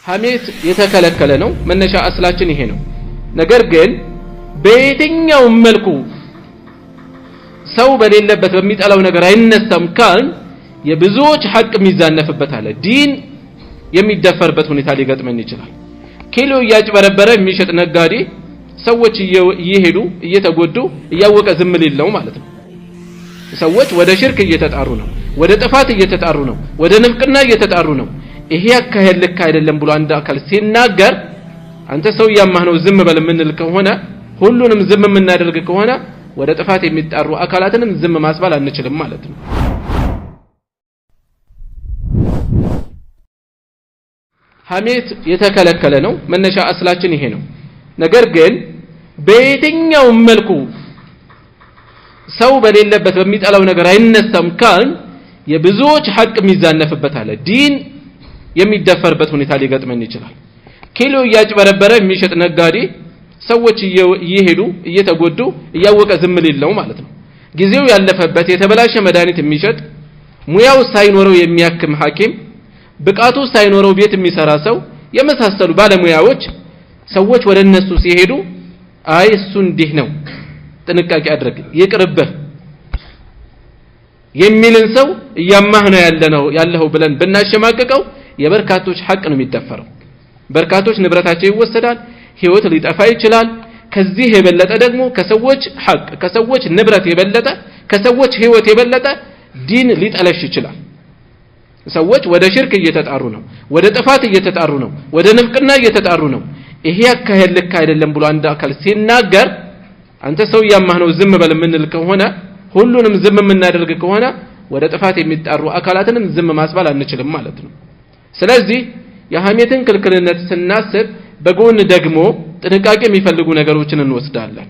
ሐሜት የተከለከለ ነው። መነሻ አስላችን ይሄ ነው። ነገር ግን በየትኛው መልኩ ሰው በሌለበት በሚጠላው ነገር አይነሳም ካል የብዙዎች ሐቅ የሚዛነፍበት አለ። ዲን የሚደፈርበት ሁኔታ ሊገጥመን ይችላል። ኪሎ ያጭበረበረ የሚሸጥ ነጋዴ ሰዎች እየሄዱ እየተጎዱ እያወቀ ዝም ሊለው ማለት ነው። ሰዎች ወደ ሽርክ እየተጣሩ ነው፣ ወደ ጥፋት እየተጣሩ ነው፣ ወደ ንፍቅና እየተጣሩ ነው። ይሄ አካሄድ ልክ አይደለም ብሎ አንድ አካል ሲናገር አንተ ሰው ያማህ ነው ዝም በል ምንል ከሆነ ሁሉንም ዝም የምናደርግ ከሆነ ወደ ጥፋት የሚጣሩ አካላትንም ዝም ማስባል አንችልም ማለት ነው። ሐሜት የተከለከለ ነው። መነሻ አስላችን ይሄ ነው። ነገር ግን በየትኛው መልኩ ሰው በሌለበት በሚጠላው ነገር አይነሳም ካል የብዙዎች ሐቅ የሚዛነፍበት አለ። ዲን የሚደፈርበት ሁኔታ ሊገጥመን ይችላል። ኪሎ ያጭበረበረ የሚሸጥ ነጋዴ ሰዎች እየሄዱ እየተጎዱ እያወቀ ዝም ሊለው ማለት ነው። ጊዜው ያለፈበት የተበላሸ መድኃኒት የሚሸጥ ሙያው ሳይኖረው የሚያክም ሐኪም ብቃቱ ሳይኖረው ቤት የሚሰራ ሰው የመሳሰሉ ባለሙያዎች ሰዎች ወደ እነሱ ሲሄዱ አይ እሱ እንዲህ ነው ጥንቃቄ አድርግ ይቅርብህ የሚልን ሰው እያማህ ነው ያለው ብለን ብናሸማቀቀው የበርካቶች ሐቅ ነው የሚደፈረው። በርካቶች ንብረታቸው ይወሰዳል፣ ህይወት ሊጠፋ ይችላል። ከዚህ የበለጠ ደግሞ ከሰዎች ሐቅ ከሰዎች ንብረት የበለጠ ከሰዎች ህይወት የበለጠ ዲን ሊጠለሽ ይችላል። ሰዎች ወደ ሽርክ እየተጣሩ ነው፣ ወደ ጥፋት እየተጣሩ ነው፣ ወደ ንፍቅና እየተጣሩ ነው። ይሄ አካሄድ ልክ አይደለም ብሎ አንድ አካል ሲናገር አንተ ሰው ያማህ ነው ዝም በል ምንል ከሆነ ሁሉንም ዝም የምናደርግ ከሆነ ወደ ጥፋት የሚጣሩ አካላትንም ዝም ማስባል አንችልም ማለት ነው። ስለዚህ የሐሜትን ክልክልነት ስናስብ በጎን ደግሞ ጥንቃቄ የሚፈልጉ ነገሮችን እንወስዳለን።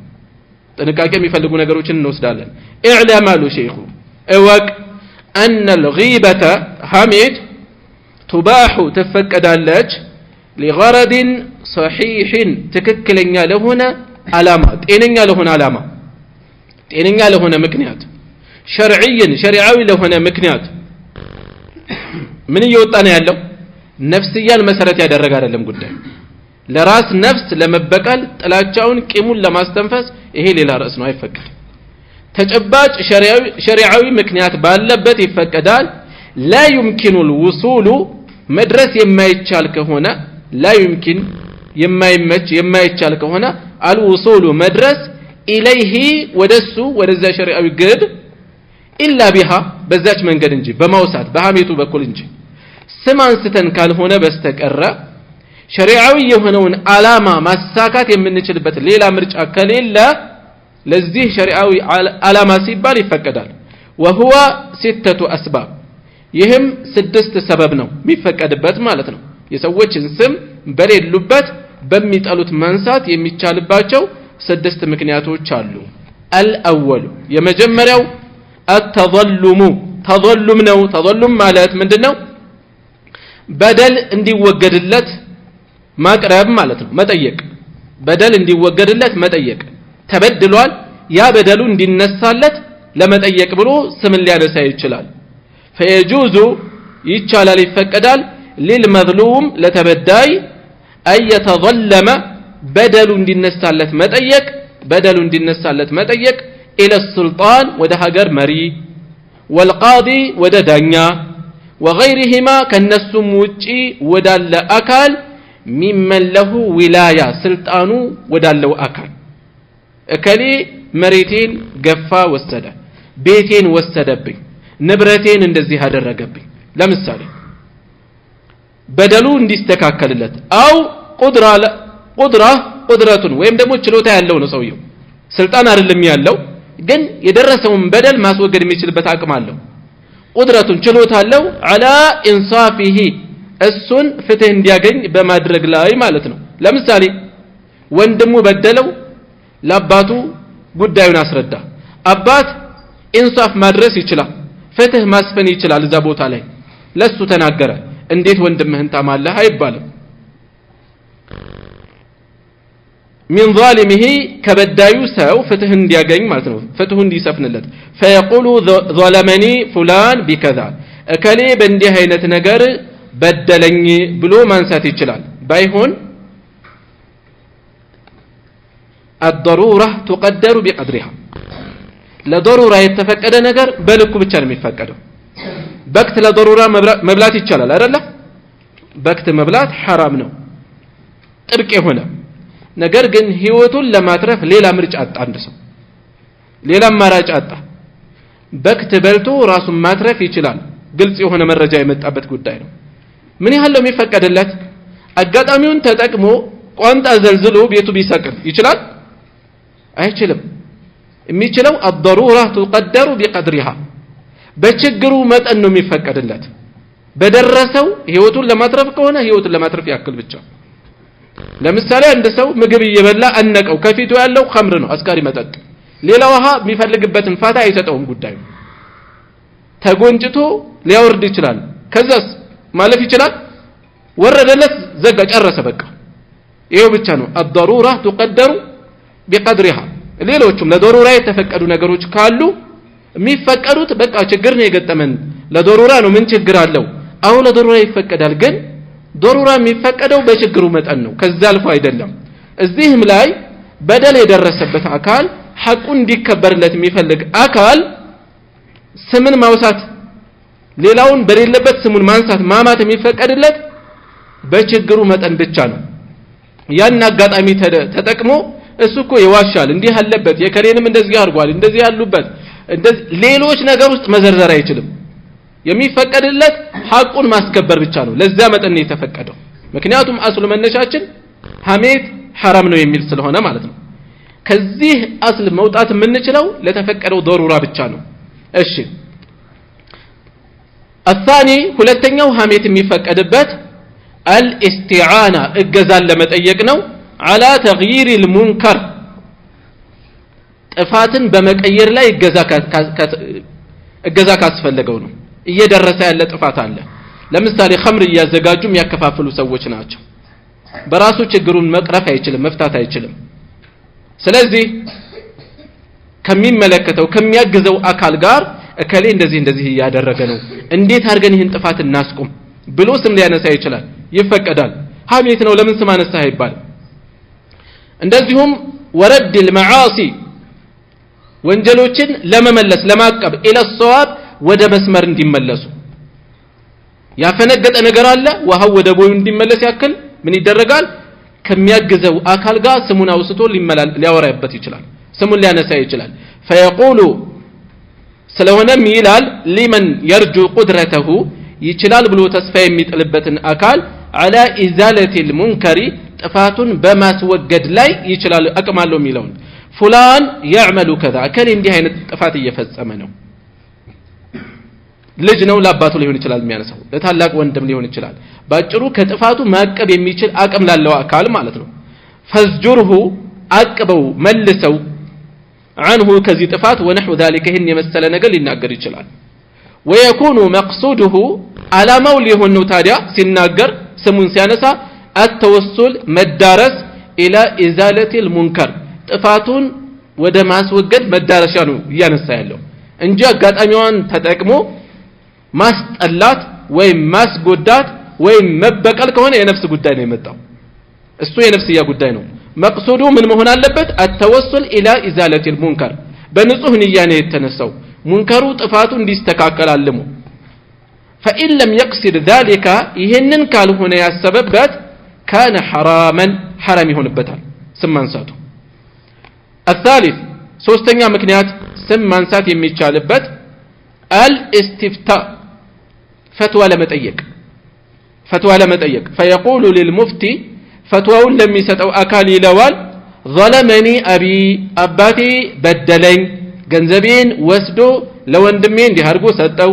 اعلم له شيخ اوق ان الغيبه حميد تباح تفقدالج لغرض صحيح ትክክለኛ ለሆነ ዓላማ ጤነኛ ለሆነ ምክንያት ሸርዓዊ ለሆነ ምክንያት ምን እየወጣ ነው ያለው? ነፍስያን መሰረት ያደረገ አይደለም ጉዳይ። ለራስ ነፍስ ለመበቀል ጥላቻውን ቂሙን ለማስተንፈስ ይሄ ሌላ ርዕስ ነው፣ አይፈቀድም። ተጨባጭ ሸሪዓዊ ምክንያት ባለበት ይፈቀዳል። لا يمكن الوصول መድረስ የማይቻል ከሆነ لا يمكن የማይቻል ከሆነ الوصول መድረስ ኢለይሂ ወደሱ ወደዛ ሸሪዓዊ ግድ ኢላ ቢሃ በዛች መንገድ እንጂ በማውሳት በሐሜቱ በኩል እንጂ ስም አንስተን ካልሆነ በስተቀረ ሸሪዓዊ የሆነውን ዓላማ ማሳካት የምንችልበት ሌላ ምርጫ ከሌለ ለዚህ ሸሪዓዊ ዓላማ ሲባል ይፈቀዳል። وهو 6 أسباب ይህም 6 ሰበብ ነው የሚፈቀድበት ማለት ነው። የሰዎችን ስም በሌሉበት በሚጠሉት ማንሳት የሚቻልባቸው 6 ምክንያቶች አሉ። الأول የመጀመሪያው التظلم ተظلم ነው። ተظلم ማለት ምንድነው? በደል እንዲወገድለት ማቅረብ ማለት ነው። መጠየቅ በደል እንዲወገድለት መጠየቅ። ተበድሏል፣ ያ በደሉ እንዲነሳለት ለመጠየቅ ብሎ ስምን ሊያነሳ ይችላል። فيجوز ይቻላል ይፈቀዳል للمظلوم ለተበዳይ أن يتظلم በደሉ እንዲነሳለት መጠየቅ إلى السلطان ወደ ሀገር መሪ والقاضي ወደ ዳኛ وغيرهما كنسم وجي ودال أكال ممن له ولاية سلطانو ودالو أكال أكالي مريتين قفا وستدا بيتين وستدبي نبرتين اندزي هذا الرقبي لمثال بدلو اندستكاكل لت أو قدرة ويم دمو تشلوتا يالو نسويو سلطان أرلم يالو جن يدرسهم بدل ما سوى ميشل بتاعكم علو قدرة ችሎታ አለው على انصافه እሱን ፍትህ እንዲያገኝ በማድረግ ላይ ማለት ነው። ለምሳሌ ወንድሙ በደለው ለአባቱ ጉዳዩን አስረዳ። አባት ኢንሳፍ ማድረስ ይችላል፣ ፍትህ ማስፈን ይችላል። እዛ ቦታ ላይ ለሱ ተናገረ። እንዴት ወንድምህን ታማለህ አይባልም። من ظالمه كبدايو سو فتح እንዲያገኝ ማለት ነው፣ ፍትሁ እንዲሰፍንለት فيقول ظلمني فلان بكذا እከሌ በእንዲህ አይነት ነገር በደለኝ ብሎ ማንሳት ይችላል። ባይሆን الضرورة تقدر بقدرها ለضرورة የተፈቀደ ነገር በልኩ ብቻ ነው የሚፈቀደው በክት ለضرورة መብላት ይቻላል አይደለ በክት መብላት حرام ነው ጥብቅ የሆነ ነገር ግን ህይወቱን ለማትረፍ ሌላ ምርጫ አጣ አንድ ሰው ሌላ አማራጭ አጣ በክት በልቶ ራሱን ማትረፍ ይችላል ግልጽ የሆነ መረጃ የመጣበት ጉዳይ ነው ምን ያህል ነው የሚፈቀድለት አጋጣሚውን ተጠቅሞ ቋንጣ ዘልዝሎ ቤቱ ቢሰቅል ይችላል አይችልም የሚችለው الضرورة تقدر بقدرها በችግሩ መጠን ነው የሚፈቀድለት በደረሰው ህይወቱን ለማትረፍ ከሆነ ህይወቱን ለማትረፍ ያክል ብቻ ለምሳሌ አንድ ሰው ምግብ እየበላ አነቀው ከፊቱ ያለው ኸምር ነው አስካሪ መጠጥ ሌላ ውሃ የሚፈልግበትን ፋታ አይሰጠውም ጉዳዩ ተጎንጭቶ ሊያወርድ ይችላል ከዛስ ማለፍ ይችላል ወረደለት ዘጋ ጨረሰ በቃ ይሄው ብቻ ነው الضرورة تقدر بقدرها ሌሎችም ለضرورة የተፈቀዱ ነገሮች ካሉ የሚፈቀዱት በቃ ችግር ነው የገጠመን ለضرورة ነው ምን ችግር አለው አሁን ለضرورة ይፈቀዳል ግን ضرورة የሚፈቀደው በችግሩ መጠን ነው ከዛ አልፎ አይደለም እዚህም ላይ በደል የደረሰበት አካል ሐቁ እንዲከበርለት የሚፈልግ አካል ስምን ማውሳት ሌላውን በሌለበት ስሙን ማንሳት ማማት የሚፈቀድለት በችግሩ መጠን ብቻ ነው ያን አጋጣሚ ተጠቅሞ እሱኮ ይዋሻል እንዲህ አለበት የከሌንም እንደዚህ አድርጓል እንደዚህ ያሉበት እንደዚህ ሌሎች ነገር ውስጥ መዘርዘር አይችልም የሚፈቀድለት ሐቁን ማስከበር ብቻ ነው ለዛ መጠን ነው የተፈቀደው ምክንያቱም አስሉ መነሻችን ሐሜት حرام ነው የሚል ስለሆነ ማለት ነው ከዚህ አስል መውጣት የምንችለው ለተፈቀደው ضرورة ብቻ ነው እሺ الثاني ሁለተኛው ሐሜት የሚፈቀድበት الاستعانة እገዛን ለመጠየቅ ነው على تغيير المنكر ጥፋትን በመቀየር ላይ እገዛ ካስፈለገው ነው እየደረሰ ያለ ጥፋት አለ ለምሳሌ ኸምር እያዘጋጁ የሚያከፋፍሉ ሰዎች ናቸው በራሱ ችግሩን መቅረፍ አይችልም መፍታት አይችልም ስለዚህ ከሚመለከተው ከሚያግዘው አካል ጋር እከሌ እንደዚህ ያደረገ ነው እንዴት አድርገን ይህን ጥፋት እናስቆም ብሎ ስም ሊያነሳ ይችላል ይፈቀዳል ሐሜት ነው ለምን ስም አነሳ ይባል እንደዚሁም ወረድ المعاصي ወንጀሎችን ለመመለስ ለማቀብ الى الصواب ወደ መስመር እንዲመለሱ ያፈነገጠ ነገር አለ ወሃው ወደ ቦዩ እንዲመለስ ያክል ምን ይደረጋል ከሚያግዘው አካል ጋር ስሙን አውስቶ ሊያወራበት ይችላል ስሙን ሊያነሳ ይችላል فيقول ስለሆነም ይላል لمن يرجو قدرته ይችላል ብሎ ተስፋ የሚጥልበትን አካል على ازاله المنكر ጥፋቱን በማስወገድ ላይ ይችላል አቅማለው የሚለውን فلان يعمل كذا ከሌ እንዲህ አይነት ጥፋት እየፈጸመ ነው ልጅ ነው ለአባቱ ሊሆን ይችላል የሚያነሳው ለታላቅ ወንድም ሊሆን ይችላል ባጭሩ ከጥፋቱ ማቀብ የሚችል አቅም ላለው አካል ማለት ነው فزجره አቅበው መልሰው عنه ከዚህ ጥፋት ونحو ذلك ይህን የመሰለ ነገር ሊናገር ይችላል ويكون مقصوده علامው ሊሆን ነው ታዲያ ሲናገር ስሙን ሲያነሳ التوسل መዳረስ الى ازاله المنكر ጥፋቱን ወደ ማስወገድ መዳረሻ ነው ያነሳ ያለው እንጂ አጋጣሚዋን ተጠቅሞ ማስጠላት ወይ ማስጎዳት ወይ መበቀል ከሆነ የነፍስ ጉዳይ ነው የመጣው እሱ የነፍስያ ጉዳይ ነው መቅሱዱ ምን መሆን አለበት التوسل الى ازاله المنكر በንጹህ ንያ ነው የተነሳው ሙንከሩ ጥፋቱ እንዲስተካከል አልሞ فإن لم يقصد ذلك ይሄንን ካልሆነ ያሰበበት كان حراما حرام ይሆንበታል ስም ማንሳቱ الثالث ሶስተኛ ምክንያት ስም ማንሳት የሚቻልበት الاستفتاء فتوى ለመጠየቅ فيقول للمفتي فتواውን ለሚሰጠው አካል ይለዋል ظلمني ابي አባቴ በደለኝ ገንዘቤን ወስዶ ለወንድሜ እንዲያርጉ ሰጠው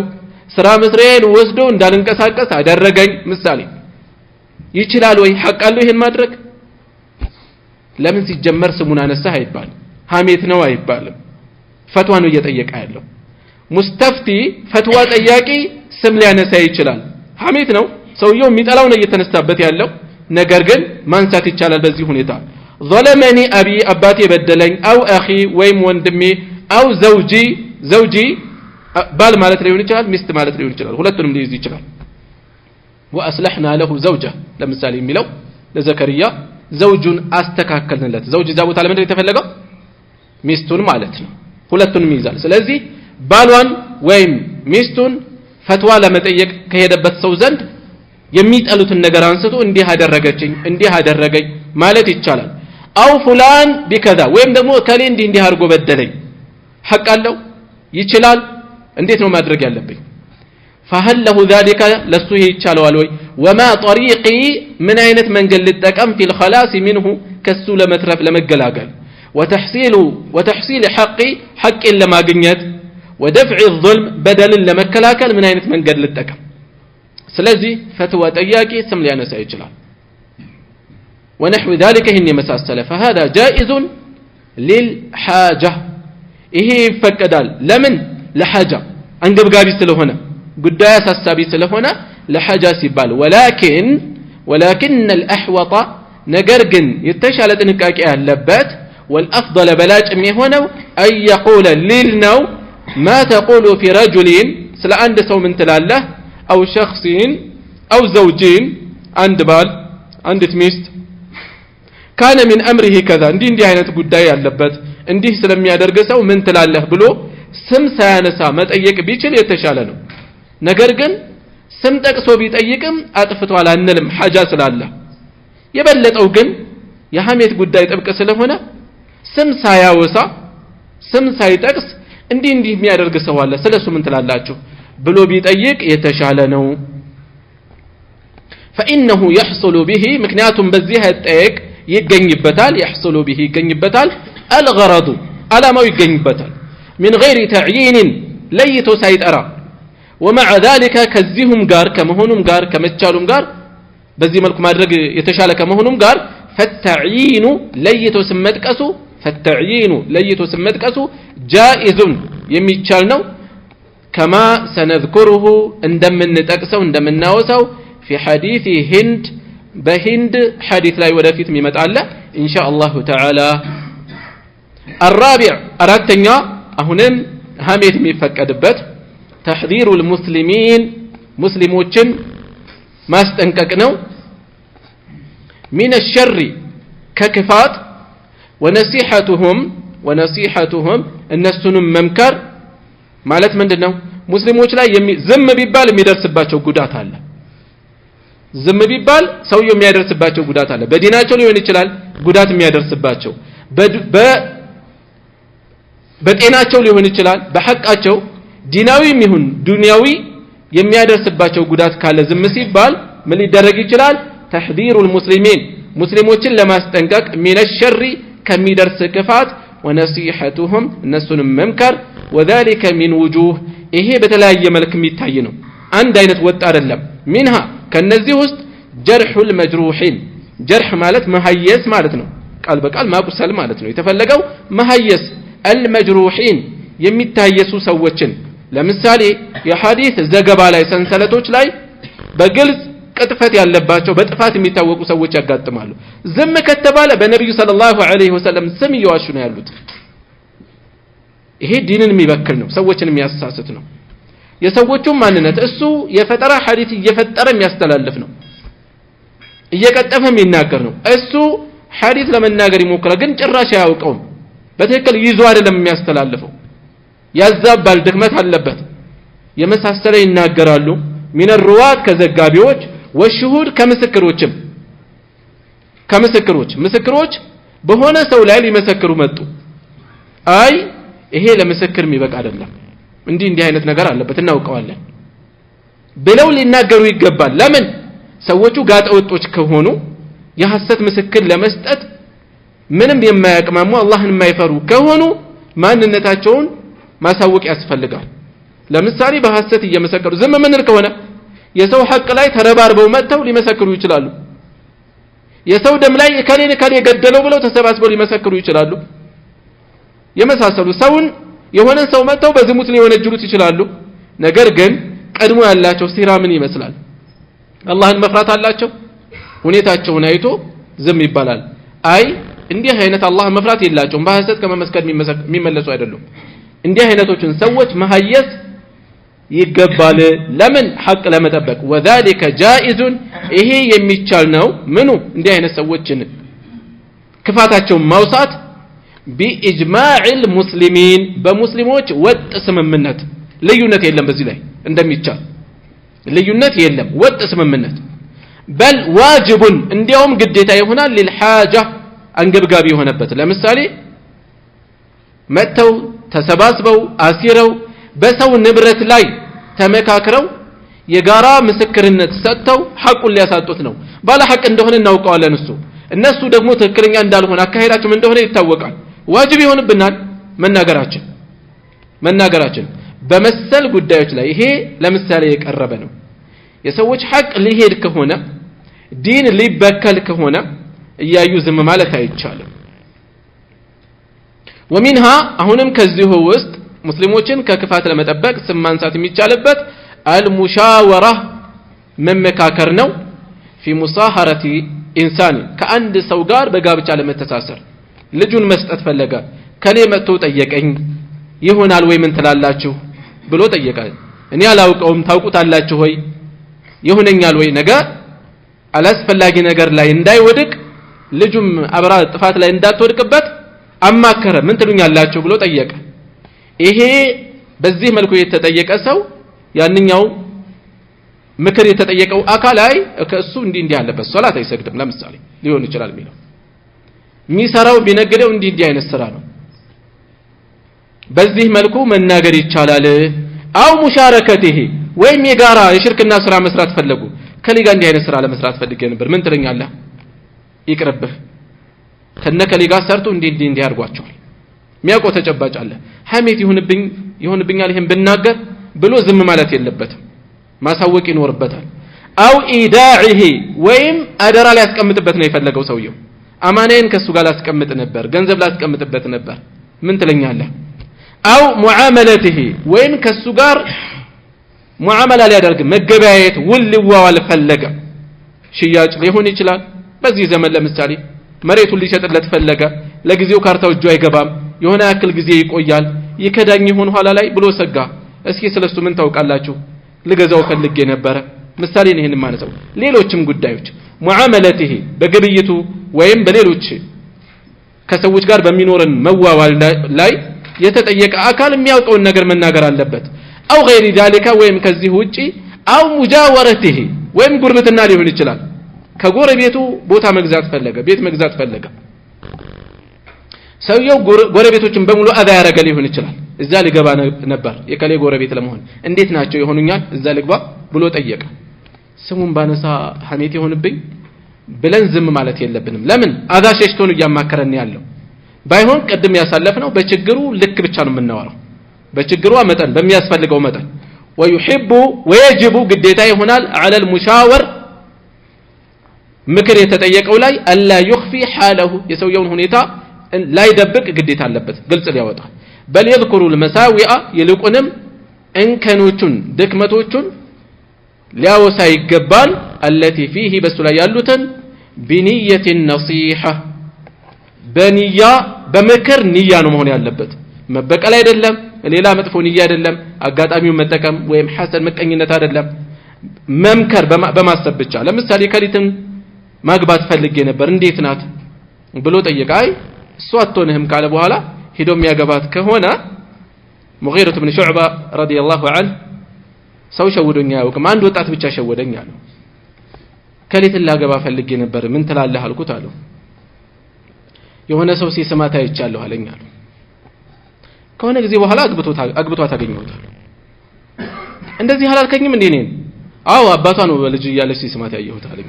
ስራ መስሪያን ወስዶ እንዳልንቀሳቀስ አደረገኝ ምሳሌ ይችላል ወይ ሐቅ አለው ይሄን ማድረግ ለምን ሲጀመር ስሙን አነሳ አይባል ሐሜት ነው አይባልም ፈትዋ ነው እየጠየቀ ያለው ሙስተፍቲ ፈትዋ ጠያቂ ስም ሊያነሳ ይችላል ሐሜት ነው ሰውየው የሚጠላው ነው እየተነሳበት ያለው ነገር ግን ማንሳት ይቻላል በዚህ ሁኔታ ظلمني ابي አባቴ በደለኝ او اخي ወይም ወንድሜ او زوجي ባል ማለት ሊሆን ይችላል ሚስት ማለት ሊሆን ይችላል ሁለቱንም ሊይዝ ይችላል واصلحنا له زوجه ለምሳሌ የሚለው ለዘከርያ ዘውጁን አስተካከልንለት ዘውጅ እዛ ቦታ ለምን የተፈለገው ሚስቱን ማለት ነው ሁለቱንም ይይዛል ስለዚህ ባሏን ወይም ሚስቱን ፈትዋ ለመጠየቅ ከሄደበት ሰው ዘንድ የሚጠሉትን ነገር አንስቶ እንዲህ አደረገችኝ እንዲህ አደረገኝ ማለት ይቻላል አው ፉላን ቢከዛ ወይም ደግሞ ከሌ እንዲህ አድርጎ በደለኝ ሐቅ አለው ይችላል እንዴት ነው ማድረግ ያለብኝ فهل له ذلك لسه يቻለዋል ወይ وما طريقي من አይነት መንገድ ልጠቀም في الخلاص منه ከሱ ለመትረፍ ለመገላገል وتحصيل حقي ለማግኘት ودفع الظلم بدل ለመከላከል من አይነት መንገድ ልጠቀም ስለዚህ ፈትዋ ጠያቂ ስም ሊያነሳ ይችላል ونحو ذلك هن يمساسل فهذا جائز للحاجة ይሄ ይፈቀዳል ለምን ለሐጃ አንገብጋቢ ስለሆነ ጉዳይ አሳሳቢ ስለሆነ ለሐጃ ሲባል ولكن الأحوط ነገር ግን የተሻለ ጥንቃቄ ያለበት والأفضل በላጭ የሚሆነው أن يقول للنو ما تقول في رجل ስለ አንድ ሰው ምን ትላለህ أو شخص أو زوجين አንድ ባል አንዲት ሚስት كان من أمره كذا እንዲህ አይነት ጉዳይ ያለበት እንዲህ ስለሚያደርግ ሰው ምን ትላለህ ብሎ ስም ሳያነሳ መጠየቅ ቢችል የተሻለ ነው ነገር ግን ስም ጠቅሶ ቢጠይቅም አጥፍቷል አንልም ሐጃ ስላለ የበለጠው ግን የሐሜት ጉዳይ ጥብቅ ስለሆነ ስም ሳያወሳ ስም ሳይጠቅስ እንዲህ የሚያደርግ ሰው አለ ስለሱ ምን ትላላችሁ ብሎ ቢጠይቅ የተሻለ ነው فإنه يحصل به ምክንያቱም በዚህ አጠየቅ ይገኝበታል يحصل به ይገኝበታል الغرض علامه ይገኝበታል من غير تعيين ለይቶ ሳይጠራ ومع ذلك ከዚሁም ጋር ከመሆኑም ጋር ከመቻሉም ጋር በዚህ መልኩ ማድረግ የተሻለ ከመሆኑም ጋር فالتعيين ለይቶ ስመጥቀሱ جائز የሚቻል ነው كما سنذكره እንደምንጠቅሰው እንደምናወሳው في حديث هند بهند حديث لا يودفيت ميمطاله ان شاء الله تعالى الرابع اراتኛ አሁንም ሐሜት የሚፈቀድበት تحذير المسلمين مسلمዎችን ማስጠንቀቅ ነው من الشر ككفات ونصيحتهم እነሱንም መምከር ማለት ምንድነው ሙስሊሞች ላይ ዝም ቢባል የሚደርስባቸው ጉዳት አለ ዝም ቢባል ሰውየው የሚያደርስባቸው ጉዳት አለ በዲናቸው ሊሆን ይችላል ጉዳት የሚያደርስባቸው በጤናቸው ሊሆን ይችላል በሐቃቸው ዲናዊም ይሁን ዱንያዊ የሚያደርስባቸው ጉዳት ካለ ዝም ሲባል ምን ሊደረግ ይችላል تحذير المسلمين ሙስሊሞችን ለማስጠንቀቅ من الشر ከሚደርስ ክፋት ونصيحتهم እነሱንም መምከር وذلك من وجوه ይሄ በተለያየ መልክ የሚታይ ነው አንድ አይነት ወጥ አይደለም منها ከነዚህ ውስጥ جرح المجروحين جرح ማለት መሐየስ ማለት ነው ቃል በቃል ማቁሰል ማለት ነው የተፈለገው መሐየስ المجروحين የሚታየሱ ሰዎችን ለምሳሌ የሐዲስ ዘገባ ላይ ሰንሰለቶች ላይ በግልጽ ቅጥፈት ያለባቸው በጥፋት የሚታወቁ ሰዎች ያጋጥማሉ ዝም ከተባለ በነብዩ ሰለላሁ ዐለይሂ ወሰለም ስም ይዋሹ ነው ያሉት ይሄ ዲንን የሚበክል ነው ሰዎችን የሚያሳስት ነው የሰዎቹም ማንነት እሱ የፈጠራ ሐዲስ እየፈጠረ የሚያስተላልፍ ነው እየቀጠፈ የሚናገር ነው እሱ ሐዲስ ለመናገር ይሞክራል ግን ጭራሽ አያውቀውም በትክክል ይዞ አይደለም የሚያስተላልፈው ያዛባል ድክመት አለበት የመሳሰለ ይናገራሉ من الروات ከዘጋቢዎች والشهود ከምስክሮች በሆነ ሰው ላይ ሊመሰክሩ መጡ አይ ይሄ ለምስክር የሚበቃ አይደለም እንዲህ አይነት ነገር አለበት እናውቀዋለን ብለው ሊናገሩ ይገባል ለምን ሰዎቹ ጋጠወጦች ከሆኑ የሐሰት ምስክር ለመስጠት ምንም የማያቅማሙ አላህን የማይፈሩ ከሆኑ ማንነታቸውን ማሳወቅ ያስፈልጋል ለምሳሌ በሐሰት እየመሰከሩ ዝም ምንል ከሆነ የሰው ሐቅ ላይ ተረባርበው መጥተው ሊመሰክሩ ይችላሉ የሰው ደም ላይ ከሌን ገደለው ብለው ተሰባስበው ሊመሰክሩ ይችላሉ የመሳሰሉ ሰውን የሆነ ሰው መጥተው በዝሙት ሊወነጅሉት ይችላሉ ነገር ግን ቀድሞ ያላቸው ሲራ ምን ይመስላል አላህን መፍራት አላቸው ሁኔታቸውን አይቶ ዝም ይባላል አይ እንዲህ አይነት አላህ መፍራት የላቸውም በሐሰት ከመመስከር የሚመለሱ አይደሉም እንዲህ አይነቶችን ሰዎች መሐየስ ይገባል ለምን ሐቅ ለመጠበቅ وذلك جائز ይሄ የሚቻል ነው ምኑ እንዲህ አይነት ሰዎችን ክፋታቸው ማውሳት بإجماع المسلمين በሙስሊሞች ወጥ ስምምነት ልዩነት የለም በዚህ ላይ እንደሚቻል ልዩነት የለም ወጥ ስምምነት بل واجب እንዲያውም ግዴታ ይሆናል للحاجه አንገብጋቢ የሆነበት ለምሳሌ መተው ተሰባስበው አሲረው በሰው ንብረት ላይ ተመካክረው የጋራ ምስክርነት ሰጥተው ሐቁን ሊያሳጡት ነው ባለ ሐቅ እንደሆነ እናውቀዋለን እነሱ ደግሞ ትክክለኛ እንዳልሆነ አካሄዳቸው እንደሆነ ይታወቃል ዋጅብ ይሆንብናል መናገራችን በመሰል ጉዳዮች ላይ ይሄ ለምሳሌ የቀረበ ነው የሰዎች ሐቅ ሊሄድ ከሆነ ዲን ሊበከል ከሆነ እያዩ ዝም ማለት አይቻልም ومنها አሁንም ከዚሁ ውስጥ ሙስሊሞችን ከክፋት ለመጠበቅ ስም ማንሳት የሚቻልበት المشاورة መመካከር ነው في مصاهرة إنسان ከአንድ ሰው ጋር በጋብቻ ለመተሳሰር ልጁን መስጠት ፈለገ ከኔ መጥቶ ጠየቀኝ ይሆናል ወይ ምን ትላላችሁ ብሎ ጠየቀኝ እኔ አላውቀውም ታውቁታላችሁ ወይ ይሆነኛል ወይ ነገር አላስፈላጊ ነገር ላይ እንዳይወድቅ ልጁም አብራ ጥፋት ላይ እንዳትወድቅበት አማከረ ምን ትሉኛላችሁ ብሎ ጠየቀ ይሄ በዚህ መልኩ የተጠየቀ ሰው ያንኛው ምክር የተጠየቀው አካላይ ከሱ እንዲህ ያለበት ሶላት አይሰግድም ለምሳሌ ሊሆን ይችላል የሚለው ሚሰራው ቢነገደው እንዲህ አይነት ስራ ነው በዚህ መልኩ መናገር ይቻላል አው ሙሻረከቲሂ ወይም የጋራ የሽርክና ስራ መስራት ፈለጉ ከሊጋ እንዲህ አይነት ስራ ለመስራት ፈልጌ ነበር ምን ትለኛለህ ይቅርብህ ከነከሊጋ ሰርቶ እንዲህ ያርጓቸዋል ሚያቆ ተጨባጭ አለ ሐሜት ይሁንብኛል ይሄን ብናገር ብሎ ዝም ማለት የለበትም ማሳወቅ ይኖርበታል አው ኢዳዒሂ ወይም አደራ ሊያስቀምጥበት ነው የፈለገው ሰውየው አማናዬን ከሱ ጋር ላስቀምጥ ነበር ገንዘብ ላስቀምጥበት ነበር ምን ትለኛለህ አው ሙዓመለቲሂ ወይም ከሱ ጋር ሙዓመላ ሊያደርግ መገበያየት ውልዋዋል ፈለገ ሽያጭ ሊሆን ይችላል በዚህ ዘመን ለምሳሌ መሬቱን ሊሸጥለት ፈለገ ለጊዜው ካርታው እጁ አይገባም የሆነ ያክል ጊዜ ይቆያል ይከዳኝ ይሆን ኋላ ላይ ብሎ ሰጋ እስኪ ስለሱ ምን ታውቃላችሁ ልገዛው ፈልጌ ነበር ምሳሌ ነው ይሄን ማለት ነው ሌሎችም ጉዳዮች ሙዓመለቲሂ በግብይቱ ወይም በሌሎች ከሰዎች ጋር በሚኖርን መዋዋል ላይ የተጠየቀ አካል የሚያውቀውን ነገር መናገር አለበት አው غير ذلك ወይም ከዚህ ውጪ አው ሙጃወረቲሂ ወይም ጉርብትና ሊሆን ይችላል ከጎረቤቱ ቦታ መግዛት ፈለገ ቤት መግዛት ፈለገ ሰውየው ጎረቤቶችን በሙሉ አዛ ያረገ ሊሆን ይችላል እዛ ሊገባ ነበር የከሌ ጎረቤት ለመሆን እንዴት ናቸው ይሆኑኛል እዛ ልግባ ብሎ ጠየቀ ስሙን ባነሳ ሐሜት ይሆንብኝ ብለን ዝም ማለት የለብንም ለምን አዛ ሸሽቶን ያማከረን ያለው ባይሆን ቀድም ያሳለፍነው በችግሩ ልክ ብቻ ነው የምናወራው በችግሩ መጠን በሚያስፈልገው መጠን ويحب ويجب ግዴታ ይሆናል على المشاور ምክር የተጠየቀው ላይ አላ يخفي حاله የሰውየውን ሁኔታ ላይ ደብቅ ግዴታ አለበት ግልጽ ሊያወጣ بل يذكر المساوئ ይልቁንም እንከኖቹን ድክመቶቹን ሊያወሳ ይገባል التي فيه በሱ ላይ ያሉትን بنيه النصيحه በንያ በመከር ንያ ነው መሆን ያለበት መበቀል አይደለም ሌላ መጥፎ ንያ አይደለም አጋጣሚውን መጠቀም ወይም ሐሰን መቀኝነት አይደለም መምከር በማሰብ ብቻ ለምሳሌ ከሊትን ማግባት ፈልጌ ነበር እንዴት ናት ብሎ ጠየቃይ እሱ አትሆንህም ካለ በኋላ ሄዶ የሚያገባት ከሆነ ሙጊረቱ ኢብኑ ሹዕባ ረዲየላሁ ዐንሁ ሰው ሸውዶኛ ያውቅም አንድ ወጣት ብቻ ሸወደኝ አለው ከሊትን ላገባ ፈልጌ ነበር ምን ትላለህ አልኩት አለው የሆነ ሰው ሲሰማታ አይቻለሁ አለኝ አለው ከሆነ ጊዜ በኋላ አግብቷት አገኘሁታል እንደዚህ አላልከኝም እንዴ ነኝ አዎ አባቷ ነው ልጅ እያለች ሲሰማታ ያየሁት አለኝ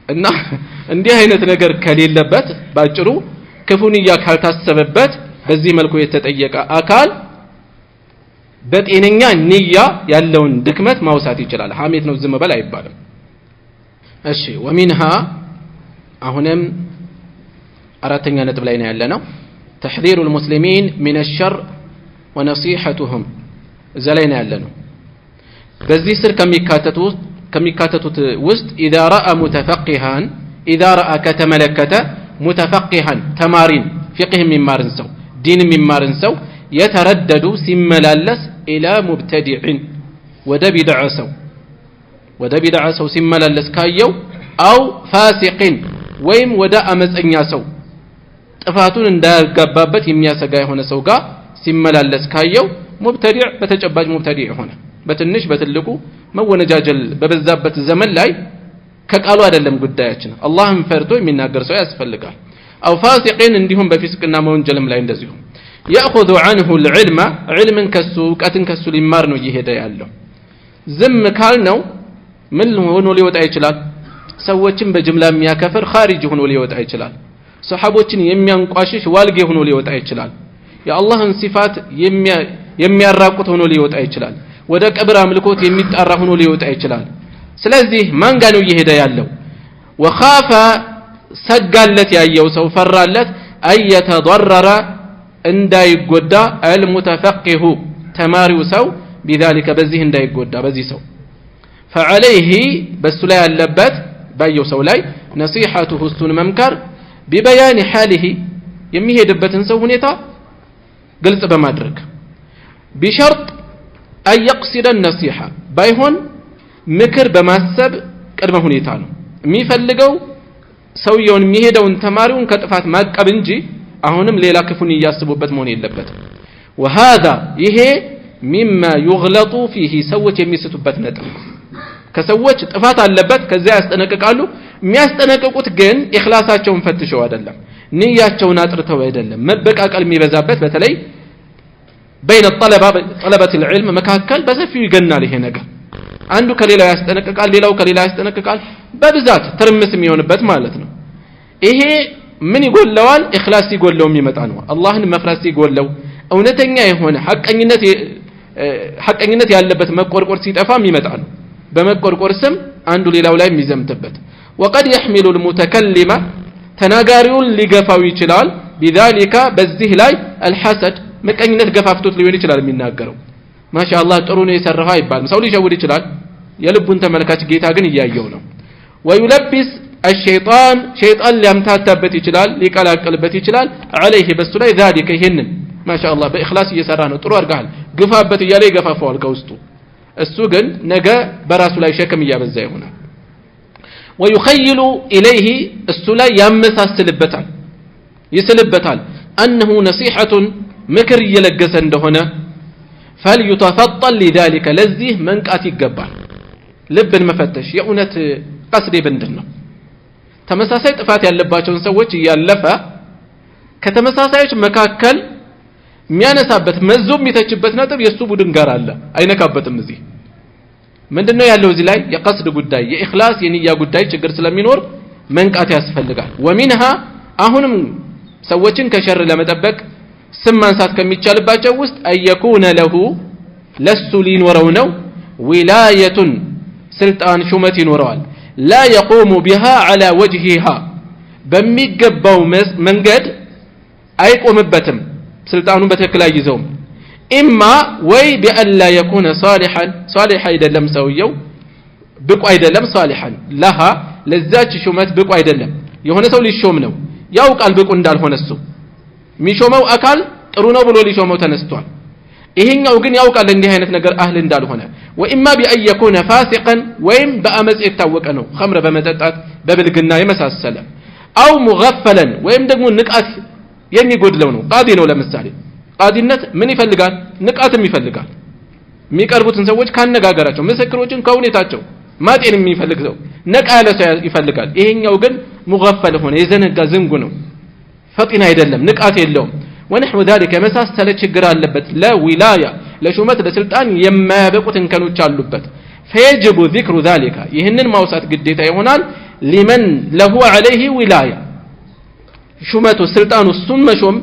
እና እንዲህ አይነት ነገር ከሌለበት ባጭሩ ክፉንያ ካልታሰበበት በዚህ መልኩ የተጠየቀ አካል በጤነኛ ንያ ያለውን ድክመት ማውሳት ይችላል ሐሜት ነው ዝም በል አይባልም እሺ ومنها አሁንም አራተኛ ነጥብ ላይ ነው ያለነው تحذير المسلمين من الشر ونصيحتهم እዛ ላይ ነው ያለነው በዚህ ስር ከሚካተቱት ውስጥ اذا راى متفقها اذا راى كتملكته متفقها ተማሪን فقه የሚማርን ሰው ዲን የሚማርን ሰው يتردد سملالس إلى مبتدع ወደ ቢድዓ ሰው ሲመላለስ ካየው አው ፋሲቅን ወይም ወደ አመፀኛ ሰው ጥፋቱን እንዳያጋባበት የሚያሰጋ የሆነ ሰው ጋር ሲመላለስ ካየው ሙብተዲዕ በተጨባጭ ሙብተዲዕ ሆነ በትንሽ በትልቁ መወነጃጀል በበዛበት ዘመን ላይ ከቃሉ አይደለም ጉዳያችን አላህን ፈርቶ የሚናገር ሰው ያስፈልጋል አው ፋሲቅን እንዲሁም በፊስቅና መወንጀልም ላይ እንደዚሁ ياخذ عنه العلم علما كسو قتن كسو ሊማር ነው እየሄደ ያለው ዝም ካልነው ምን ሆኖ ሊወጣ ይችላል ሰዎችን በጅምላ የሚያከፍር ኻሪጅ ሆኖ ሊወጣ ይችላል ሱሐቦችን የሚያንቋሽሽ ዋልጌ ሆኖ ሊወጣ ይችላል የአላህን ሲፋት የሚያራቁት ሆኖ ሊወጣ ይችላል ወደ ቀብር አምልኮት የሚጣራ ሆኖ ሊወጣ ይችላል ስለዚህ ማን ጋር ነው እየሄደ ያለው ወኻፈ ሰጋለት ያየው ሰው ፈራለት አይተضرر እንዳይጎዳ المتفقه ተማሪው ሰው بذلك በዚህ እንዳይጎዳ በዚህ ሰው فعليه በሱ ላይ ያለበት ባየው ሰው ላይ نصيحته እሱን መምከር ببيان حاله የሚሄድበትን ሰው ሁኔታ ግልጽ በማድረግ بشرط أن يقصد النصيحة بايهون ምክር በማሰብ ቅድመ ሁኔታ ነው የሚፈልገው ሰውየውን የሚሄደውን ተማሪውን ከጥፋት ማቀብ እንጂ አሁንም ሌላ ክፉን ያያስቡበት መሆን የለበትም وهذا ይሄ مما يغلط فيه ሰዎች የሚስቱበት ነጥብ ከሰዎች ጥፋት አለበት ከዛ ያስጠነቅቃሉ የሚያስጠነቅቁት ግን ኢኽላሳቸውን ፈትሸው አይደለም ንያቸውን አጥርተው አይደለም መበቃቀል የሚበዛበት በተለይ بين طلبة العلم መካከል በሰፊው ይገናል ይሄ ነገር አንዱ ከሌላው ያስጠነቅቃል ሌላው ከሌላው ያስጠነቅቃል በብዛት ትርምስ የሚሆንበት ማለት ነው ይሄ ምን ይጎለዋል ኢኽላስ ይጎለው የሚመጣ ነው አላህን መፍራት ይጎለው እውነተኛ የሆነ ሐቀኝነት ያለበት መቆርቆር ሲጠፋ የሚመጣ ነው በመቆርቆር ስም አንዱ ሌላው ላይ የሚዘምትበት وقد يحمل المتكلم ተናጋሪውን ሊገፋው ይችላል بذلك በዚህ ላይ الحسد መቀኝነት ገፋፍቶት ሊሆን ይችላል የሚናገረው ማሻአላህ ጥሩ ነው የሰራው አይባልም ሰው ሊሸውድ ይችላል የልቡን ተመልካች ጌታ ግን ያያየው ነው ويلبس الشيطان شيطان ሊያምታታበት ይችላል ሊቀላቀልበት ይችላል عليه በሱ ላይ ذلك ይሄንን ማሻአላህ በእኽላስ እየሰራ ነው ጥሩ አድርጋል ግፋበት እያለ ይገፋፋዋል ከውስጡ እሱ ግን ነገ በራሱ ላይ ሸክም እያበዛ ይሆናል ويخيل إليه እሱ ላይ ያመሳስልበታል ይስልበታል أنه نصيحة ምክር እየለገሰ እንደሆነ فليتفضل لذلك ለዚህ መንቃት ይገባል ልብን መፈተሽ የእውነት ቀስዴ ምንድነው ተመሳሳይ ጥፋት ያለባቸውን ሰዎች ያለፈ ከተመሳሳዮች መካከል የሚያነሳበት መዞም የሚተችበት ነጥብ የሱ ቡድን ጋር አለ አይነካበትም እዚህ ምንድነው ያለው እዚህ ላይ የቀስድ ጉዳይ የኢኽላስ የንያ ጉዳይ ችግር ስለሚኖር መንቃት ያስፈልጋል ومنها አሁንም ሰዎችን ከሸር ለመጠበቅ ስም ማንሳት ከሚቻልባቸው ውስጥ አየኩነ ለሁ ለሱ ሊኖረው ነው ዊላየቱን ስልጣን ሹመት ይኖረዋል لا يقوم بها على وجهها በሚገባው መንገድ አይቆምበትም ስልጣኑን በትክክል አይዘውም إما ወይ بألا يكون صالحا አይደለም ሰውየው ብቁ አይደለም صالحا لها ለዛች ሹመት ብቁ አይደለም የሆነ ሰው ሊሾም ነው ያውቃል ብቁ እንዳልሆነ እሱ ሚሾመው አካል ጥሩ ነው ብሎ ሊሾመው ተነስቷል ይሄኛው ግን ያውቃል እንዲህ አይነት ነገር አህል እንዳልሆነ وإما بأن يكون فاسقا ወይም በአመጽ የታወቀ ነው ኸምር በመጠጣት በብልግና የመሳሰለ أو مغفلا ወይም ደግሞ ንቃት የሚጎድለው ነው ቃዲ ነው ለምሳሌ ቃዲነት ምን ይፈልጋል ንቃትም ይፈልጋል የሚቀርቡትን ሰዎች ካነጋገራቸው ምስክሮችን ከሁኔታቸው ማጤን የሚፈልግ ሰው ነቃ ያለ ሰው ይፈልጋል ይሄኛው ግን ሙገፈል ሆነ የዘነጋ ዝንጉ ነው ፈጢን አይደለም ንቃት የለውም ونحو ذلك መሳሰለ ችግር አለበት ለዊላያ ለሹመት ለስልጣን የማያበቁት እንከኖች አሉበት فيجب ذكر ذلك ይህንን ማውሳት ግዴታ ይሆናል لمن له عليه ولايه ሹመቱ ስልጣኑ እሱን መሾም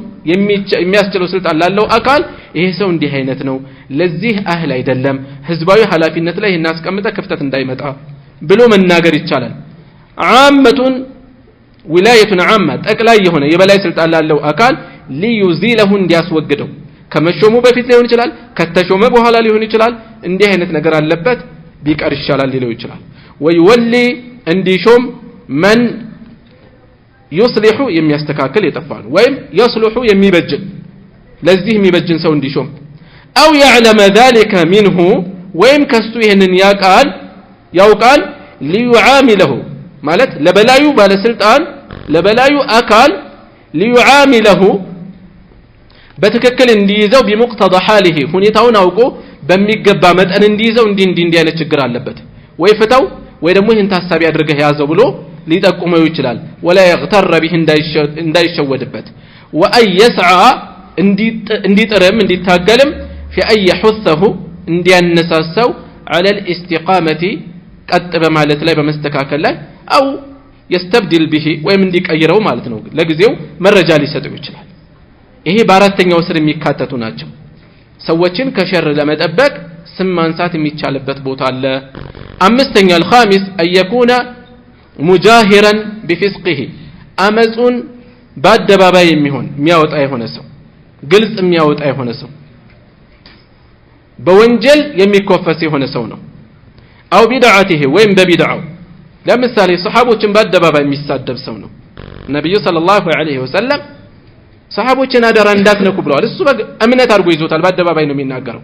የሚያስችለው ስልጣን ላለው አካል ይሄ ሰው እንዲህ አይነት ነው ለዚህ አህል አይደለም ህዝባዊ ኃላፊነት ላይ እናስቀምጠ ክፍተት እንዳይመጣ ብሎ መናገር ይቻላል ዓመቱን ولايه عامه ጠቅላይ የሆነ የበላይ ስልጣን ላለው አካል ليزيله እንዲያስወግደው ከመሾሙ በፊት ሊሆን ይችላል ከተሾመ በኋላ ሊሆን ይችላል እንዲህ አይነት ነገር አለበት ቢቀር ይሻላል ሊለው ይችላል ويولي እንዲሾም من يصلح የሚያስተካክል የጠፋን ወይም يصلح የሚበጅ ለዚህ የሚበጅን ሰው እንዲሾም አው يعلم ذلك منه ወይም ከሱ ይሄንን ያውቃል ليعامله ማለት ለበላዩ ባለስልጣን ለበላዩ አካል ليعامله በትክክል እንዲይዘው بمقتضى حاله ሁኔታውን አውቆ በሚገባ መጠን እንዲይዘው እንዲህ አይነት ችግር አለበት ወይ ፍታው ወይ ደግሞ ይህን ታሳቢ አድርገህ ያዘው ብሎ ሊጠቁመው ይችላል ولا يغتر به እንዳይሸወድበት وأن يسعى እንዲጥርም እንዲታገልም في أن يحثه እንዲያነሳሳው على الاستقامة ቀጥ በማለት ላይ በመስተካከል ላይ أو يستبدل به ወይም እንዲቀይረው ማለት ነው ለጊዜው መረጃ ሊሰጠው ይችላል ይሄ በአራተኛው ስር የሚካተቱ ናቸው ሰዎችን ከሸር ለመጠበቅ ስም ማንሳት የሚቻልበት ቦታ አለ አምስተኛ الخامس أن يكون مجاهرا بفسقه አመጹን በአደባባይ የሚያወጣ የሆነ ሰው ግልጽ የሚያወጣ የሆነ ሰው በወንጀል የሚኮፈስ የሆነ ሰው ነው أو بدعته ወይም በቢድዓው ለምሳሌ ሰሃቦችን በአደባባይ የሚሳደብ ሰው ነው ነብዩ ሰለላሁ ዐለይሂ ወሰለም ሰሃቦችን አደራ እንዳትነኩ ብለዋል እሱ እምነት አድርጎ ይዞታል በአደባባይ ነው የሚናገረው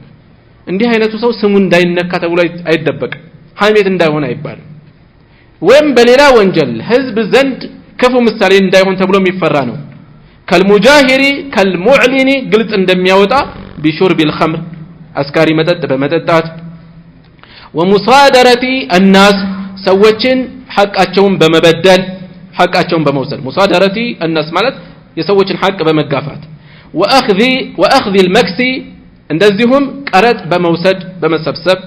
እንዲህ አይነቱ ሰው ስሙ እንዳይነካ ተብሎ አይደበቅ ሐሜት እንዳይሆን አይባልም ወይም በሌላ ወንጀል ህዝብ ዘንድ ክፉ ምሳሌ እንዳይሆን ተብሎ የሚፈራ ነው ከልሙጃሂሪ ከልሙዕሊኒ ግልጽ እንደሚያወጣ بشرب الخمر አስካሪ መጠጥ በመጠጣት ومصادرة الناس ሰዎችን ሐቃቸውን በመበደል ሐቃቸውን በመውሰድ مصادرة الناس ማለት የሰዎችን ሐቅ በመጋፋት واخذ المكس እንደዚሁም ቀረጥ በመውሰድ በመሰብሰብ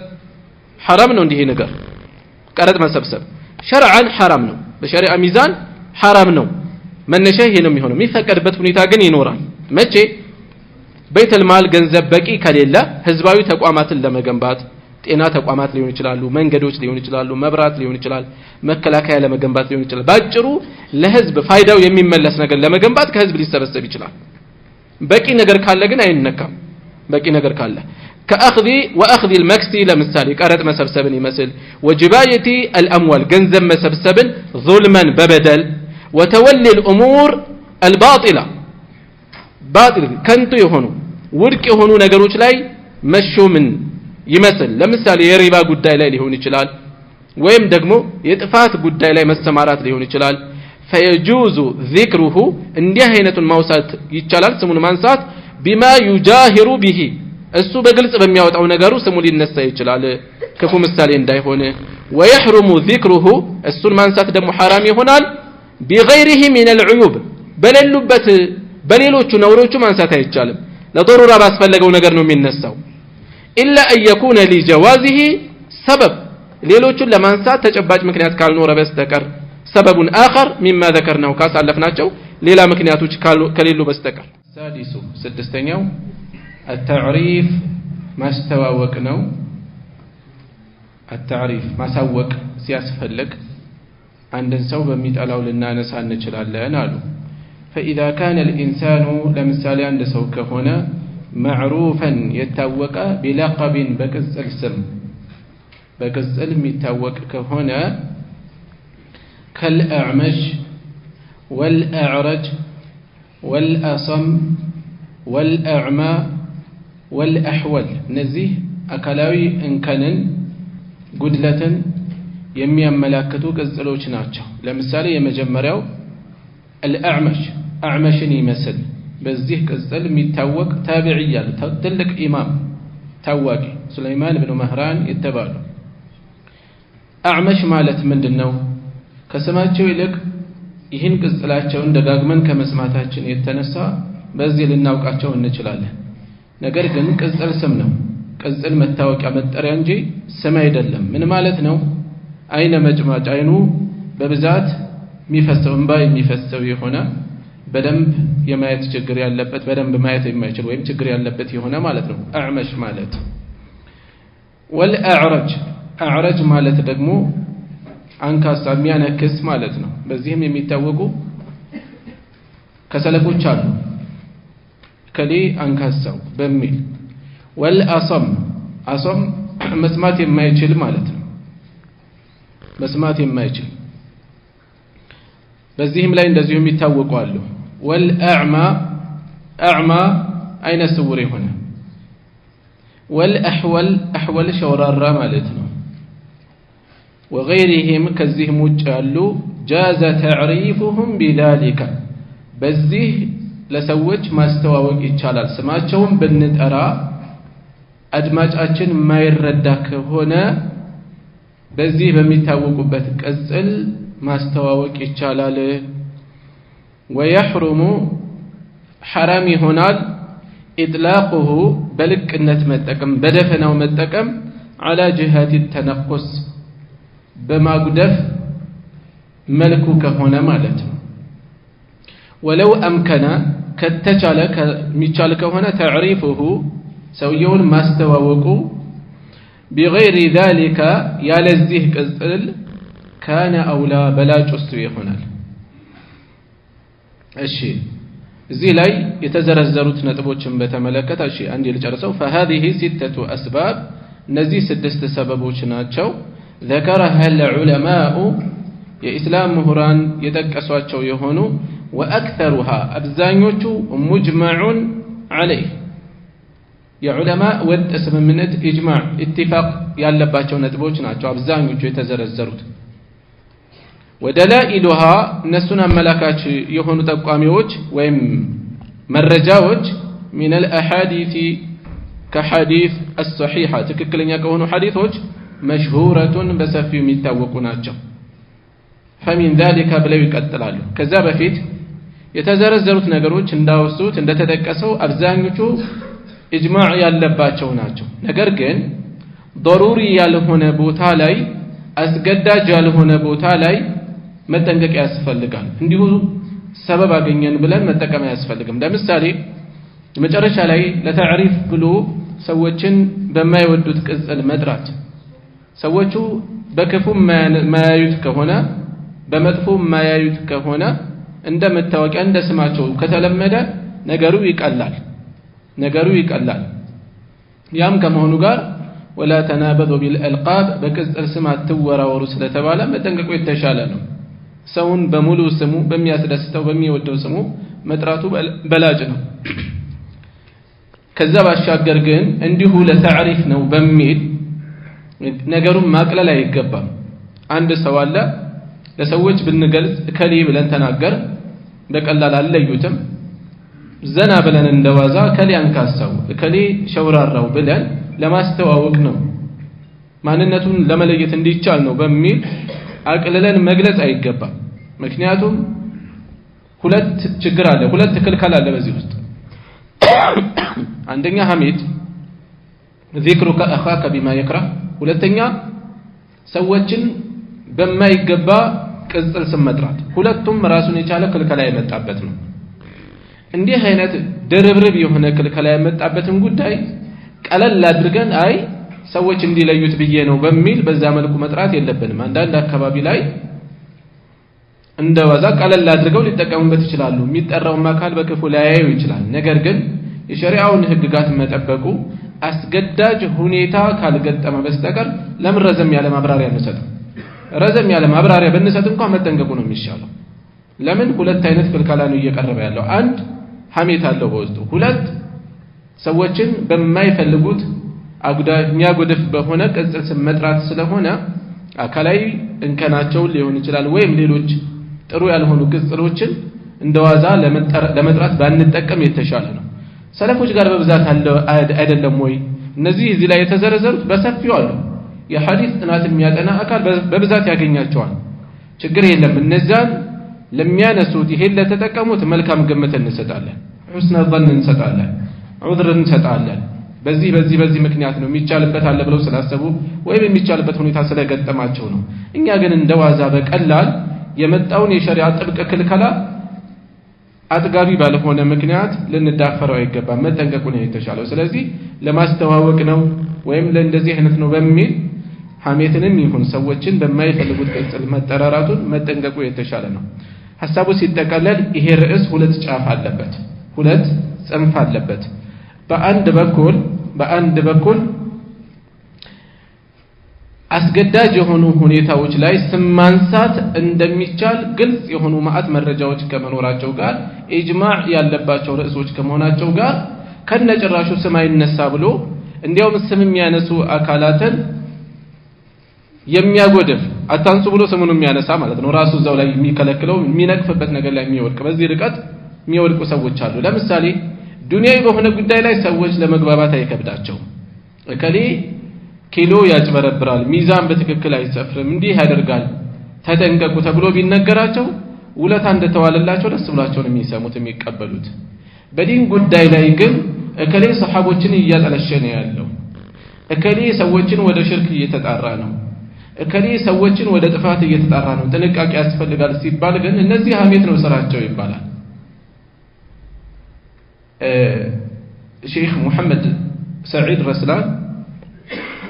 حرام ነው እንዲህ ነገር ቀረጥ መሰብሰብ شرعا حرام ነው በሸሪዓ ሚዛን حرام ነው መነሻ ይሄ ነው የሚሆነው የሚፈቀድበት ሁኔታ ግን ይኖራል መቼ ቤተል ማል ገንዘብ በቂ ከሌለ ህዝባዊ ተቋማትን ለመገንባት ጤና ተቋማት ሊሆን ይችላሉ መንገዶች ሊሆን ይችላሉ መብራት ሊሆን ይችላል መከላከያ ለመገንባት ሊሆን ይችላል ባጭሩ ለህዝብ ፋይዳው የሚመለስ ነገር ለመገንባት ከህዝብ ሊሰበሰብ ይችላል በቂ ነገር ካለ ግን አይነካም በቂ ነገር ካለ واخذ المكس ለምሳሌ ቀረጥ መሰብሰብን ይመስል وجباية الاموال ገንዘብ መሰብሰብን ظلما በበደል وتولي الامور الباطله باطل ከንቱ የሆኑ ውድቅ የሆኑ ነገሮች ላይ መሾምን ይመስል ለምሳሌ የሪባ ጉዳይ ላይ ሊሆን ይችላል ወይም ደግሞ የጥፋት ጉዳይ ላይ መሰማራት ሊሆን ይችላል فيجوز ذكره እንዲህ አይነቱን ማውሳት ይቻላል ስሙን ማንሳት بما يجاهر به እሱ በግልጽ በሚያወጣው ነገሩ ስሙ ሊነሳ ይችላል ክፉ ምሳሌ እንዳይሆን ويحرم ذكره እሱን ማንሳት ደግሞ حرام ይሆናል بغيره من العيوب በሌሎቹ ነውሮቹ ማንሳት አይቻልም ለضروره ባስፈለገው ነገር ነው የሚነሳው إلا أن يكون لجوازه سبب ሌሎቹን ለማንሳት ተጨባጭ ምክንያት ካልኖረ በስተቀር سبب آخر مما ذكرناه ካሳለፍናቸው ሌላ ምክንያቶች ከሌሉ በስተቀር ሳዲሱ ስድስተኛው التعريف ማስተዋወቅ ነው التعريف ማሳወቅ ሲያስፈልግ አንድን ሰው በሚጠላው ልናነሳ እንችላለን አሉ فإذا كان الإنسان لمثال عند سو كهنا معروفا يتوق بلقب بقصل اسم بقصل متوق كهنا كالأعمش والأعرج والأصم والأعمى والأحول نزيه أكلاوي إنكانن قدلة የሚያመላክቱ ቅጽሎች ናቸው ለምሳሌ የመጀመሪያው الأعمش أعمشን ይመስል በዚህ ቅጽል የሚታወቅ ታቢዒያ ትልቅ ኢማም ታዋቂ ሱለይማን ኢብኑ መህራን የተባሉ አዕመሽ ማለት ምንድነው ከስማቸው ይልቅ ይህን ቅጽላቸውን ደጋግመን ከመስማታችን የተነሳ በዚህ ልናውቃቸው እንችላለን ነገር ግን ቅጽል ስም ነው ቅጽል መታወቂያ መጠሪያ እንጂ ስም አይደለም ምን ማለት ነው አይነ መጭማጭ አይኑ በብዛት የሚፈሰው እንባ የሚፈሰው የሆነ በደንብ የማየት ችግር ያለበት በደንብ ማየት የማይችል ወይም ችግር ያለበት የሆነ ማለት ነው አዕመሽ ማለት والأعرج أعرج ማለት ደግሞ አንካሳ የሚያነክስ ማለት ነው በዚህም የሚታወቁ ከሰለፎች አሉ ከሌ አንካሳው በሚል والأصم أصم መስማት የማይችል ማለት ነው መስማት የማይችል በዚህም ላይ እንደዚሁ የሚታወቁ አሉ والأعمى أعمى አይነ ስውር የሆነ والأحول أحول شورارا مالتنا وغيرهم كزيه مجالو جاز تعريفهم بذلك بزيه لسوج ما استواوق يتشالال سماچون بنطرا አድማጫችን ማይረዳ ከሆነ በዚህ በሚታወቁበት ቅጽል ማስተዋወቅ ይቻላል ويحرم حرام ይሆናል إطلاقه بلقነት መጠቀም በደፈናው መጠቀም على جهات التنقص በማጉደፍ መልኩ ከሆነ ማለት ነው ولو أمكن ከተቻለ ከሚቻል ከሆነ تعريفه ሰውየውን ማስተዋወቁ بغير ذلك ያለዚህ ቅጽል كان أولى በላጭ ይሆናል እሺ እዚህ ላይ የተዘረዘሩት ነጥቦችን በተመለከተ እሺ አንዴ ልጨርሰው فهذه ستة أسباب እነዚህ ስድስት ሰበቦች ናቸው ذكرها العلماء የኢስላም ምሁራን የጠቀሷቸው የሆኑ وأكثرها አብዛኞቹ مجمع عليه የዑለማ ወጥ ስምምነት ኢጅማዕ ኢትፋቅ ያለባቸው ነጥቦች ናቸው አብዛኞቹ የተዘረዘሩት ودلائلها እነሱን አመላካች የሆኑ ጠቋሚዎች ወይም መረጃዎች من الاحاديث كحديث الصحيحه ትክክለኛ ከሆኑ ሐዲሶች مشهورة በሰፊው የሚታወቁ ናቸው فمن ذلك ብለው ይቀጥላሉ ከዛ በፊት የተዘረዘሩት ነገሮች እንዳወሱት እንደተጠቀሰው አብዛኞቹ ኢጅማዕ ያለባቸው ናቸው ነገር ግን ضروري ያልሆነ ቦታ ላይ አስገዳጅ ያልሆነ ቦታ ላይ መጠንቀቅ ያስፈልጋል እንዲሁ ሰበብ አገኘን ብለን መጠቀም ያስፈልግም ለምሳሌ መጨረሻ ላይ ለታሪፍ ብሎ ሰዎችን በማይወዱት ቅጽል መጥራት ሰዎቹ በክፉ ማያዩት ከሆነ በመጥፎ ማያዩት ከሆነ እንደመታወቂያ እንደስማቸው ከተለመደ ነገሩ ይቀላል ያም ከመሆኑ ጋር ولا تنابذوا بالالقاب በቅጽል ስም አትወራወሩ ስለተባለ መጠንቀቁ የተሻለ ነው ሰውን በሙሉ ስሙ በሚያስደስተው በሚወደው ስሙ መጥራቱ በላጭ ነው ከዛ ባሻገር ግን እንዲሁ ለታሪፍ ነው በሚል ነገሩን ማቅለል አይገባም አንድ ሰው አለ ለሰዎች ብንገልጽ ከሊ ብለን ተናገር በቀላል አለዩትም ዘና ብለን እንደዋዛ ከሊ አንካሳው ከሊ ሸውራራው ብለን ለማስተዋወቅ ነው ማንነቱን ለመለየት እንዲቻል ነው በሚል አቅልለን መግለጽ አይገባም ምክንያቱም ሁለት ችግር አለ ሁለት ክልከላ አለ በዚህ ውስጥ አንደኛ ሐሜት ذكرك اخاك بما يكره ሁለተኛ ሰዎችን በማይገባ ቅጽል ስም መጥራት ሁለቱም ራሱን የቻለ ክልከላ የመጣበት ነው እንዲህ አይነት ድርብርብ የሆነ ክልከላ የመጣበትን ጉዳይ ቀለል አድርገን አይ ሰዎች እንዲለዩት ብዬ ነው በሚል በዛ መልኩ መጥራት የለብንም አንዳንድ አካባቢ ላይ እንደዋዛ ቀለል አድርገው ሊጠቀሙበት ይችላሉ የሚጠራው ማካል በክፉ ላያዩ ይችላል ነገር ግን የሸሪዓውን ህግጋት መጠበቁ አስገዳጅ ሁኔታ ካልገጠመ በስተቀር ለምን ረዘም ያለ ማብራሪያ እንሰጥ ረዘም ያለ ማብራሪያ ብንሰጥ እንኳን መጠንቀቁ ነው የሚሻለው ለምን ሁለት አይነት ክልከላ ነው እየቀረበ ያለው አንድ ሐሜት አለው በውስጡ ሁለት ሰዎችን በማይፈልጉት የሚያጎድፍ በሆነ ቅጽል ስም መጥራት ስለሆነ አካላዊ እንከናቸው ሊሆን ይችላል ወይም ሌሎች ጥሩ ያልሆኑ ቅጽሎችን እንደዋዛ ለመጥራት ባንጠቀም የተሻለ ነው ሰለፎች ጋር በብዛት አይደለም ወይ እነዚህ እዚህ ላይ የተዘረዘሩት በሰፊው አሉ የሐዲስ ጥናት የሚያጠና አካል በብዛት ያገኛቸዋል ችግር የለም እነዛን ለሚያነሱት ይሄን ለተጠቀሙት መልካም ግምት እንሰጣለን حسن ظن እንሰጣለን ዑذር እንሰጣለን በዚህ ምክንያት ነው የሚቻልበት አለ ብለው ስላሰቡ ወይም የሚቻልበት ሁኔታ ስለገጠማቸው ነው እኛ ግን እንደዋዛ በቀላል የመጣውን የሸሪዓ ጥብቅ ክልከላ አጥጋቢ ባልሆነ ምክንያት ልንዳፈረው አይገባም መጠንቀቁ ነው የተሻለው ስለዚህ ለማስተዋወቅ ነው ወይም ለእንደዚህ አይነት ነው በሚል ሐሜትንም ይሁን ሰዎችን በማይፈልጉት ቅጽል መጠራራቱን መጠንቀቁ የተሻለ ነው ሐሳቡ ሲጠቀለል ይሄ ርዕስ ሁለት ጫፍ አለበት ሁለት ጽንፍ አለበት በአንድ በኩል አስገዳጅ የሆኑ ሁኔታዎች ላይ ስም ማንሳት እንደሚቻል ግልጽ የሆኑ ማአት መረጃዎች ከመኖራቸው ጋር ኢጅማዕ ያለባቸው ርዕሶች ከመሆናቸው ጋር ከነጭራሹ ስም አይነሳ ብሎ እንዲያውም ስም የሚያነሱ አካላትን የሚያጎድፍ አታንሱ ብሎ ስሙን የሚያነሳ ማለት ነው ራሱ እዛው ላይ የሚከለክለው የሚነቅፍበት ነገር ላይ የሚወድቅ በዚህ ርቀት የሚወድቁ ሰዎች አሉ ለምሳሌ ዱንያዊ በሆነ ጉዳይ ላይ ሰዎች ለመግባባት አይከብዳቸው እከሌ ኪሎ ያጭበረብራል ሚዛን በትክክል አይሰፍርም እንዲህ ያደርጋል ተጠንቀቁ ተብሎ ቢነገራቸው ውለታ እንደተዋለላቸው ደስ ብሏቸው ነው የሚሰሙት የሚቀበሉት በዲን ጉዳይ ላይ ግን እከሌ ሰሃቦችን እያጠለሸ ነው ያለው እከሌ ሰዎችን ወደ ሽርክ እየተጣራ ነው እከሌ ሰዎችን ወደ ጥፋት እየተጣራ ነው ጥንቃቄ ያስፈልጋል ሲባል ግን እነዚህ ሐሜት ነው ስራቸው ይባላል ሼክ ሙሐመድ ሰዒድ ረስላን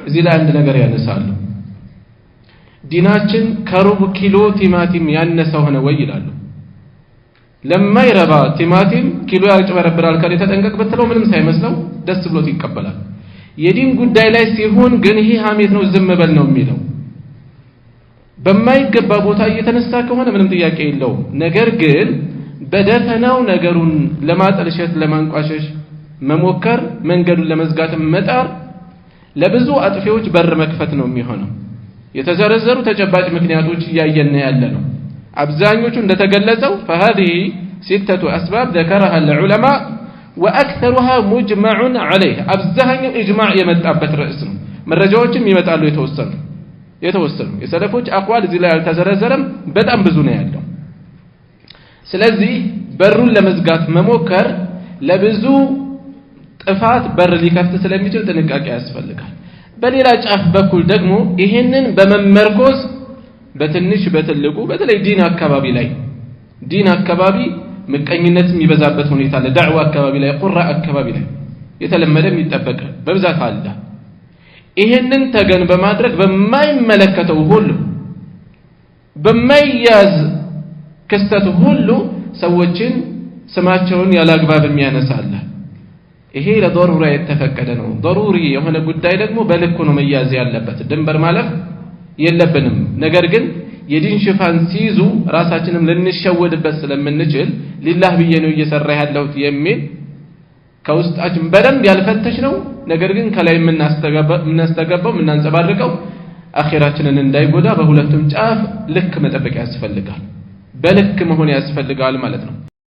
እዚህ ላይ አንድ ነገር ያነሳሉ ዲናችን ከሩብ ኪሎ ቲማቲም ያነሰ ሆነ ወይ ይላሉ ለማይረባ ቲማቲም ኪሎ ያጭበረብራል ከሌ ተጠንቀቅ በተለው ምንም ሳይመስለው ደስ ብሎት ይቀበላል የዲን ጉዳይ ላይ ሲሆን ግን ይሄ ሐሜት ነው ዝም በል ነው የሚለው በማይገባ ቦታ እየተነሳ ከሆነ ምንም ጥያቄ የለውም ነገር ግን በደፈናው ነገሩን ለማጠልሸት ለማንቋሸሽ መሞከር መንገዱን ለመዝጋት መጣር ለብዙ አጥፊዎች በር መክፈት ነው የሚሆነው የተዘረዘሩ ተጨባጭ ምክንያቶች ያየነ ያለ ነው አብዛኞቹ እንደተገለጸው فهذه ستة أسباب ذكرها العلماء وأكثرها مجمع عليه አብዛኛው ኢጅማዕ የመጣበት ርዕስ ነው መረጃዎችም ይመጣሉ የተወሰኑ የሰለፎች አቋል እዚህ ላይ አልተዘረዘረም በጣም ብዙ ነው ያለው ስለዚህ በሩን ለመዝጋት መሞከር ለብዙ ጥፋት በር ሊከፍት ስለሚችል ጥንቃቄ ያስፈልጋል በሌላ ጫፍ በኩል ደግሞ ይሄንን በመመርኮዝ በትንሽ በትልቁ በተለይ ዲን አካባቢ ምቀኝነት የሚበዛበት ሁኔታ ለዳዕዋ አካባቢ ላይ ቁራ አካባቢ ላይ የተለመደ የሚጠበቅ በብዛት አለ ይሄንን ተገን በማድረግ በማይመለከተው ሁሉ በማይያዝ ክስተት ሁሉ ሰዎችን ስማቸውን ያላግባብ የሚያነሳለ ይሄ ለضرورة የተፈቀደ ነው ضروري የሆነ ጉዳይ ደግሞ በልኩ ነው መያዝ ያለበት ድንበር ማለፍ የለብንም ነገር ግን የዲን ሽፋን ሲይዙ ራሳችንም ልንሸወድበት ስለምንችል ሊላህ ብዬ ነው እየሰራ ያለሁት የሚል ከውስጣችን በደንብ ያልፈተሽ ነው ነገር ግን ከላይ የምናስተጋባው የምናንጸባርቀው አኺራችንን እንዳይጎዳ በሁለቱም ጫፍ ልክ መጠበቅ ያስፈልጋል በልክ መሆን ያስፈልጋል ማለት ነው